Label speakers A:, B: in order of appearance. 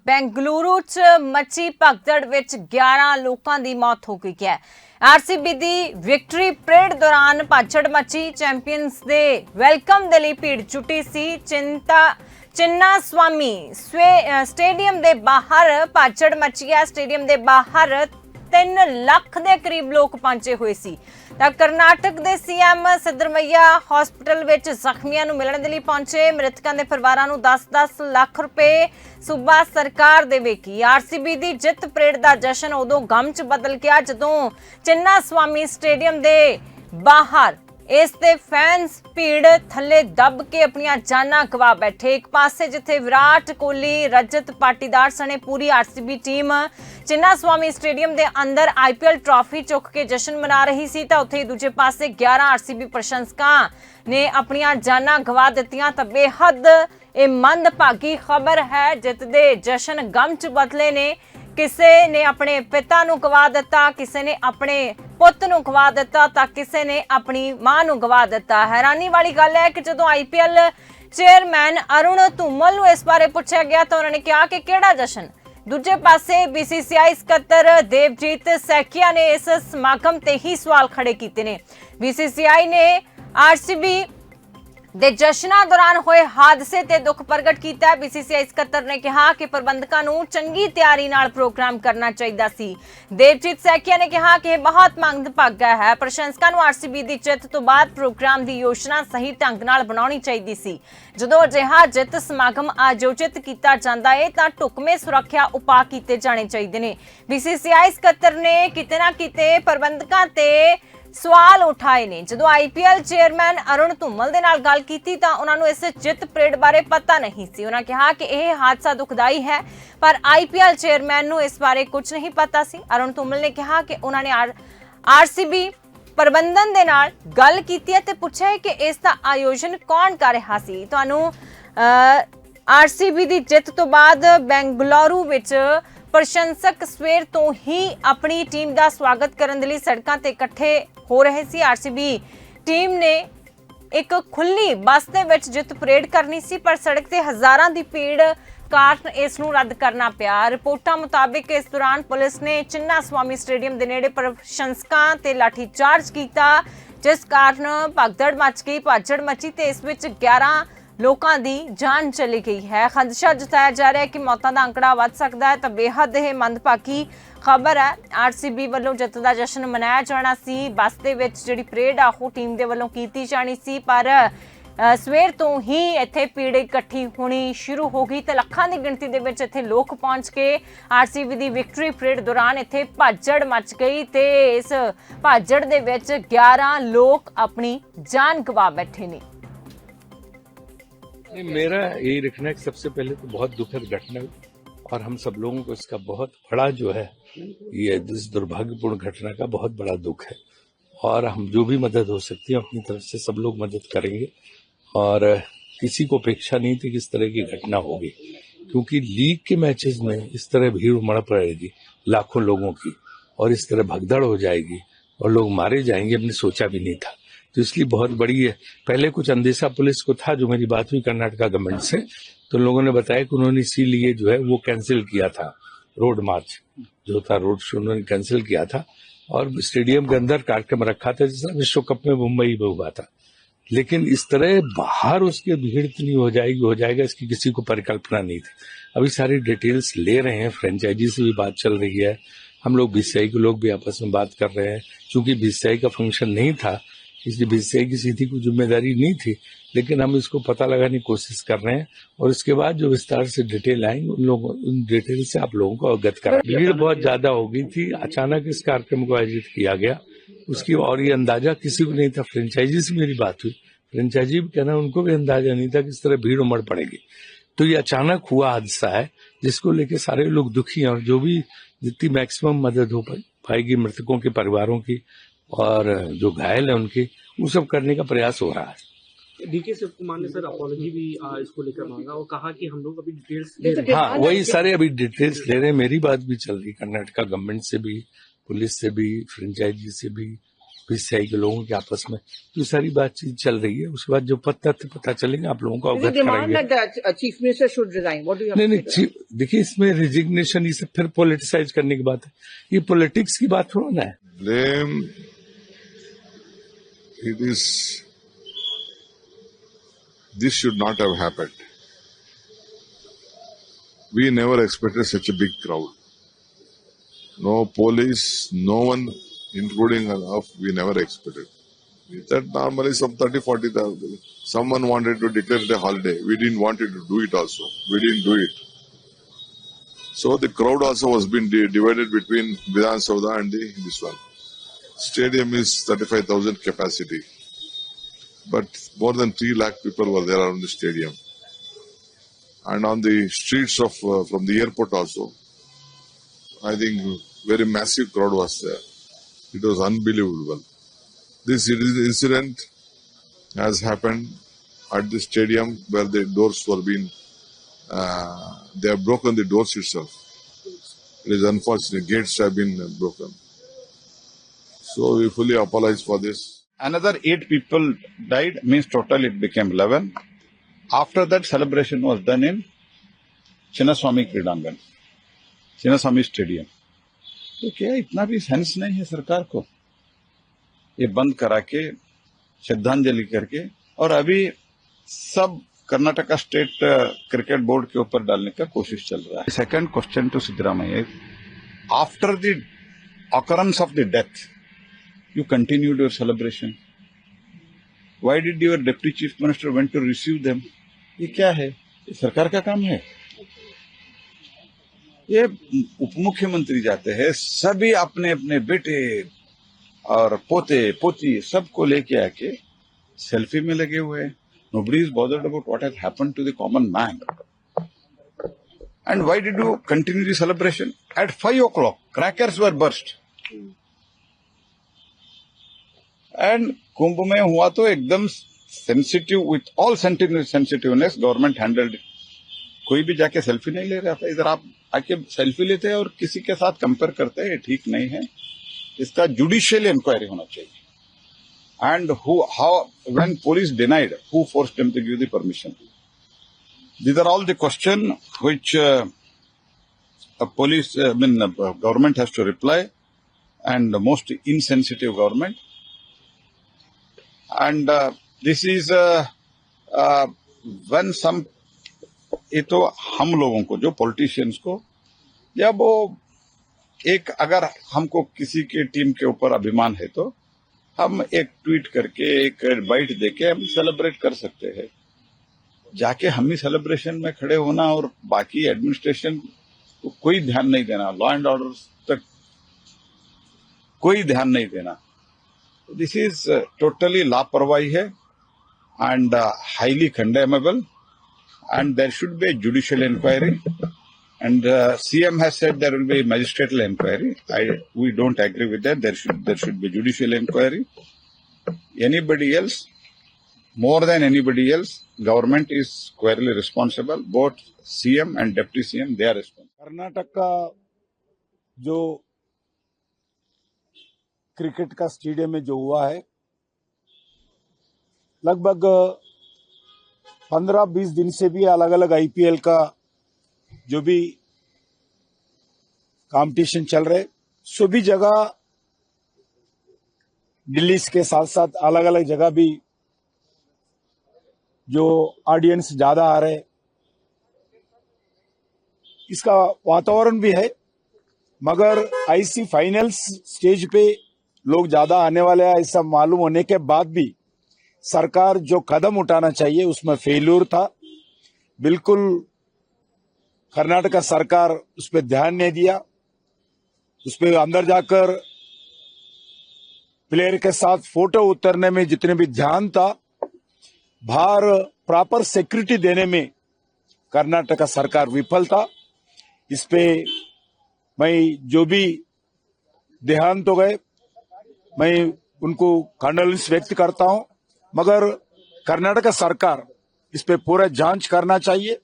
A: बेंगलुरु च मची भगदड़ विच 11 लोगों की मौत हो गई है। आरसीबी की विक्ट्री परेड दौरान भगदड़ मची। चैंपियंस दे वेलकम दे लई भीड़ जुटी सी। चिन्ना स्वामी स्टेडियम के बाहर भगदड़ मची है। स्टेडियम के बाहर 3 लाख के करीब लोग पहुंचे हुए सी। कर्नाटक के सीएम सिद्धरमैया हॉस्पिटल विच जख्मियों नूं मिलण दे लई पहुंचे। मृतकों के परिवारां नूं 10-10 लाख रुपए सूबा सरकार देवेगी। आरसीबी की जित परेड का जश्न उदों गम च बदल गया जदों चिन्ना स्वामी स्टेडियम के बाहर इस दे फैंस भीड़ थले दब के अपनी जाना गवा बैठे। एक पासे जिथे विराट कोहली रजत पाटीदार सने पूरी आरसीबी टीम चिन्ना स्वामी स्टेडियम के अंदर आईपीएल ट्रॉफी चुक के जश्न मना रही सी, तो उत्थे दूजे पासे 11 आरसीबी प्रशंसकों ने अपनी जाना गवा दित्तियां। तो बेहद ये मंदभागी खबर है। जित दे जश्न गम च बदले ने। किसी ने अपने पिता नूं गवा दिता, किसी ने अपने पुत नूं गवा दिता, तो किसी ने अपनी मां नूं गवा दिता। हैरानी वाली गल है कि जदों आईपीएल चेयरमैन अरुण धूमल नूं इस बारे पूछा गया तो उन्होंने कहा कि किहड़ा जश्न। दूजे पासे बीसीसीआई सकत्तर देवजीत सैकिया ने इस समागम ते ही सवाल खड़े कीते ने। बीसीसीआई ने आरसीबी दे जश्नां दौरान होए हादसे ते दुख प्रगट किया। बीसीसीआई सकत्तर ने कहा कि प्रबंधकों नूं चंगी तैयारी नाल प्रोग्राम करना चाहिए सी। देवजीत सैकिया ने कहा कि बहुत मंदभागा है। प्रशंसकों नूं आरसीबी दी जित तो बाद प्रोग्राम की योजना सही ढंग नाल बनाउणी चाहिए सी। जदों अजिहा जित समागम आयोजित किया जाता है तां ढुकवें सुरक्षा उपाय कीते जाने चाहिए ने। बीसीसीआई सकत्तर ने किते ना किते प्रबंधकों ते सवाल उठाए ने। जदों आईपीएल चेयरमैन अरुण धूमल दे नाल गल कीती तां उन्हां नूं इस जित परेड बारे पता नहीं सी। उन्हां कहा कि यह हादसा दुखदाई है, पर आईपीएल चेयरमैन नूं इस बारे कुछ नहीं पता सी। अरुण धूमल ने कहा कि उन्होंने आरसीबी प्रबंधन दे नाल गल कीती है ते पुछिआ कि इसका आयोजन कौन कर रहा सी। तुहानूं आरसीबी दी जित तो बाद बेंगलुरु विच प्रशंसक सवेर तो ही अपनी टीम का स्वागत करने के लिए सड़कों ते इकट्ठे हो रहे सी। आरसीबी टीम ने एक खुली बस दे विच जित परेड करनी सी, पर सड़क ते हज़ारां दी भीड़ कारण इस नूं रद्द करना पिया। रिपोर्टां मुताबिक इस दौरान पुलिस ने चिन्ना स्वामी स्टेडियम दे नेड़े प्रशंसकों ते लाठीचार्ज किया, जिस कारण भगदड़ मच गई। भगदड़ मची ते इस विच 11 लोगों की जान चली गई है। खदशा जताया जा रहा है कि मौतों का आंकड़ा वध सकता है। तो बेहद यह मंदभागी खबर है। आरसीबी वालों जित का जश्न मनाया जाना सी। बस दे विच जिहड़ी परेड आ ओह टीम दे वालों कीती जानी सी, पर सवेर तो ही इत्थे भीड़ इकट्ठी होनी शुरू हो गई। तो लखां की गिणती दे विच इत्थे लोग पहुंच के आरसीबी की विक्ट्री परेड दौरान इत्थे भगदड़ मच गई। तो इस भगदड़ दे विच 11 लोग अपनी जान गवा बैठे ने।
B: मेरा यही रखना है कि सबसे पहले तो बहुत दुखद घटना, और हम सब लोगों को इसका बहुत बड़ा जो है ये इस दुर्भाग्यपूर्ण घटना का बहुत बड़ा दुख है। और हम जो भी मदद हो सकती है अपनी तरफ से सब लोग मदद करेंगे। और किसी को अपेक्षा नहीं थी कि इस तरह की घटना होगी, क्योंकि लीग के मैचेस में इस तरह भीड़ उमड़ पड़ेगी लाखों लोगों की, और इस तरह भगदड़ हो जाएगी और लोग मारे जाएंगे, हमने सोचा भी नहीं था। तो इसलिए बहुत बड़ी है। पहले कुछ अंदेशा पुलिस को था, जो मेरी बात हुई कर्नाटका गवर्नमेंट से, तो लोगों ने बताया कि उन्होंने इसीलिए जो है वो कैंसिल किया था। रोड मार्च जो था, रोड शो उन्होंने कैंसिल किया था, और स्टेडियम के अंदर कार्यक्रम रखा था जैसा विश्व कप में मुंबई में हुआ था। लेकिन इस तरह बाहर उसकी भीड़ इतनी हो जाएगा इसकी किसी को परिकल्पना नहीं थी। अभी सारी डिटेल्स ले रहे हैं, फ्रेंचाइजी से भी बात चल रही है, हम लोग बीसीसीआई के लोग भी आपस में बात कर रहे हैं। चूंकि बीसीसीआई का फंक्शन नहीं था, इसलिए बीसीसीआई की सीधी कोई जिम्मेदारी नहीं थी, लेकिन हम इसको पता लगाने की कोशिश कर रहे हैं। और उसके बाद जो विस्तार से डिटेल आएंगे उन डिटेल से आप लोगों को अवगत कराएंगे। भीड़ बहुत ज्यादा हो गई थी, अचानक इस कार्यक्रम को आयोजित किया गया उसकी, और ये अंदाजा किसी को नहीं था। फ्रेंचाइजी से मेरी बात हुई, फ्रेंचाइजी भी कहना उनको भी अंदाजा नहीं था कि इस तरह भीड़ उमड़ पड़ेगी। तो ये अचानक हुआ हादसा है जिसको लेके सारे लोग दुखी हैं, और जो भी जितनी मैक्सिमम मदद हो पाएगी मृतकों के परिवारों की और जो घायल है उनके, वो सब करने का प्रयास हो रहा है।
C: डीके शिव कुमार ने सर अपॉलॉजी भी इसको लेकर मांगा और कहा कि हम लोग अभी डिटेल्स ले रहे हैं।
B: हाँ, वही सारे अभी डिटेल्स ले रहे हैं। मेरी बात भी चल रही कर्नाटका गवर्नमेंट से भी, पुलिस से भी, फ्रेंचाइजी से भी, बीसीसीआई के लोगों के आपस में, तो सारी बातचीत चल रही है। उसके बाद जो पता चलेंगे आप लोगों को अवगत कराएंगे।
D: Chief minister should resign, what do you
B: नहीं, देखिए इसमें रिजिग्नेशन ये सब फिर पॉलिटिसाइज करने की बात है, ये पॉलिटिक्स की बात थोड़ा ना है।
E: Blame, this should not have happened. We never expected such a big crowd. No police, no one, including us, we never expected. We thought normally some 30-40,000. Someone wanted to declare it a holiday. We didn't want it to do it also. We didn't do it. So the crowd also was being divided between Vidhan Sabha and this one. Stadium is 35,000 capacity. But more than 3 lakh people were there around the stadium. And on the streets of from the airport also, I think very massive crowd was there. It was unbelievable. This incident has happened at the stadium where the doors were being, they have broken the doors itself. It is unfortunate. Gates have been broken. So we fully apologize for this.
F: Another 8 people died, means total it became 11. After that, celebration was done in Chinnaswamy Kridangan, Chinnaswamy Stadium. तो क्या इतना भी sense नहीं है सरकार को? ये बंद करा के श्रद्धांजलि करके, और अभी सब कर्नाटका स्टेट क्रिकेट बोर्ड के ऊपर डालने का कोशिश चल रहा है. Second question to Siddaramaiah, after the occurrence of the death, you continued your celebration. Why did your deputy chief minister went to receive them? ये क्या है? ये सरकार का काम है. ये उप मुख्यमंत्री जाते हैं, सभी अपने अपने बेटे और पोते पोती सबको लेके आके सेल्फी में लगे हुए हैं. Nobody is bothered about what has happened to the common man. And why did you continue the celebration? At 5 o'clock, crackers were burst. And कुंभ में हुआ तो एकदम sensitive, with all sensitiveness government handled. कोई भी जाके सेल्फी नहीं ले रहा था. इधर आप आके सेल्फी लेते हैं और किसी के साथ कंपेयर करते हैं, ये ठीक नहीं है. इसका जुडिशियल इंक्वायरी होना चाहिए. And when police denied, who forced them to give the permission? These are all the questions which government has to reply, and the most insensitive government. And this is when some, ये तो हम लोगों को, जो politicians को, या वो एक, अगर हमको किसी के टीम के ऊपर अभिमान है तो हम एक ट्वीट करके, एक बाइट देके हम सेलिब्रेट कर सकते हैं. जाके हम ही सेलिब्रेशन में खड़े होना और बाकी एडमिनिस्ट्रेशन को कोई ध्यान नहीं देना, लॉ एंड ऑर्डर तक कोई ध्यान नहीं देना, दिस इज टोटली लापरवाही है and highly condemnable. And there should be judicial inquiry. And CM has said there will be magistratal inquiry. We don't agree with that. There should be judicial inquiry. Anybody else, more than anybody else, government is squarely responsible. Both CM and deputy CM, they are responsible.
G: Karnataka का जो cricket का stadium में जो हुआ है, लगभग 15-20 दिन से भी अलग अलग IPL का जो भी कंपटीशन चल रहे, सभी जगह दिल्ली के साथ साथ अलग अलग जगह भी जो ऑडियंस ज्यादा आ रहे, इसका वातावरण भी है. मगर ऐसी फाइनल्स स्टेज पे लोग ज्यादा आने वाले हैं ऐसा मालूम होने के बाद भी सरकार जो कदम उठाना चाहिए उसमें फेल्यूर था. बिल्कुल कर्नाटक सरकार उस पर ध्यान नहीं दिया. उस पर अंदर जाकर प्लेयर के साथ फोटो उतारने में जितने भी ध्यान था, बाहर प्रॉपर सिक्योरिटी देने में कर्नाटक सरकार विफल था. इस पे मैं जो भी देहांत हो गए, मैं उनको कंडोलेंस व्यक्त करता हूं. मगर कर्नाटक सरकार इस पे पूरा जांच करना चाहिए.